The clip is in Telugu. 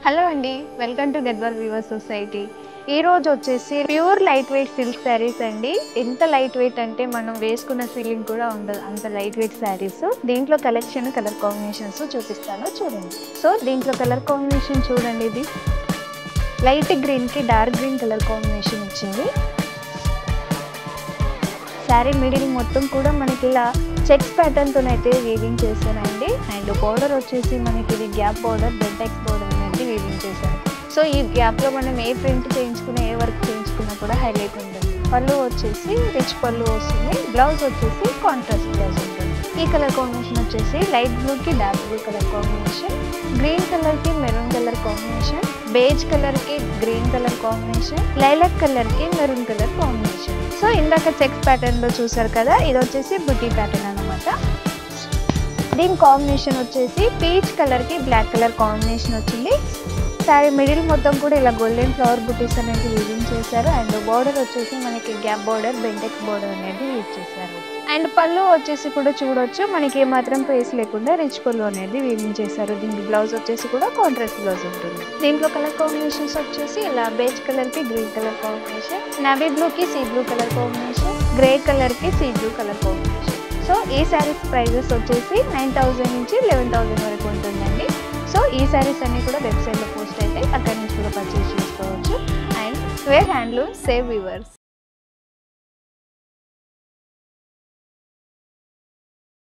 హలో అండి, welcome to Gadwal weavers society. ఈ రోజు వచ్చేసి pure light weight silk saris అండి. ఎంత లైట్ వెయిట్ అంటే మనం వేసుకున్న ఫీలింగ్ కూడా ఉండదు, అంత లైట్ వెయిట్ శారీస్. దీంట్లో కలెక్షన్, కలర్ కాంబినేషన్స్ చూపిస్తాను చూడండి. సో దీంట్లో కలర్ కాంబినేషన్ చూడండి, ఇది లైట్ గ్రీన్ కి డార్క్ గ్రీన్ కలర్ కాంబినేషన్ వచ్చింది. శారీ మిడిల్ మొత్తం కూడా మనకి ఇలా చెక్స్ ప్యాటర్న్ తోనైతే వీవింగ్ చేశానండి. అండ్ బోర్డర్ వచ్చేసి మనకి ఇది గ్యాప్ బోర్డర్, బెంటెక్స్ బోర్డర్ అనేది వీవింగ్ చేశాను. సో ఈ గ్యాప్ లో మనం ఏ ప్రింట్ చేయించుకున్నా, ఏ వర్క్ చేయించుకున్నా కూడా హైలైట్ ఉంటుంది. పళ్ళు వచ్చేసి రిచ్ పళ్ళు వస్తుంది, బ్లౌజ్ వచ్చేసి కాంట్రాస్ట్ బ్లౌజ్ ఉంటుంది. ఈ కలర్ కాంబినేషన్ వచ్చేసి లైట్ బ్లూ కి dark blue colour combination, green colour కి maroon colour combination, beige colour కి green colour combination, lilac colour కి మెరూన్ కలర్ కాంబినేషన్. సో ఇందాక చెక్స్ ప్యాటర్న్ లో చూసారు కదా, ఇది వచ్చేసి బుటీ ప్యాటర్న్ అనమాట. దీని కాంబినేషన్ వచ్చేసి పీచ్ కలర్ కి బ్లాక్ కలర్ కాంబినేషన్ వచ్చింది. శారీ మిడిల్ మొత్తం కూడా ఇలా గోల్డెన్ ఫ్లవర్ బుటీస్ అనేది వీవింగ్ చేశారు. అండ్ బోర్డర్ వచ్చేసి మనకి గ్యాప్ బోర్డర్, బెంటెక్స్ బోర్డర్ అనేది యూజ్ చేశారు. అండ్ పళ్ళు వచ్చేసి కూడా చూడొచ్చు, మనకి ఏమాత్రం ప్లేస్ లేకుండా రిచ్ పళ్ళు అనేది వీవింగ్ చేశారు. దీనికి బ్లౌజ్ వచ్చేసి కూడా కాంట్రాస్ట్ బ్లౌజ్ ఉంటుంది. దీంట్లో కలర్ కాంబినేషన్స్ వచ్చేసి ఇలా బేజ్ కలర్ కి green colour combination, navy blue కి sea blue colour combination, grey colour కి sea blue colour combination. So ఈ శారీస్ ప్రైజెస్ వచ్చేసి 9,000 నుంచి 11,000 వరకు ఉంటుందండి. సో ఈ శారీస్ అన్ని కూడా వెబ్సైట్లో పోస్ట్ అయితే అక్కడి నుంచి కూడా పర్చేస్ చేసుకోవచ్చు. And wear handloom save weavers.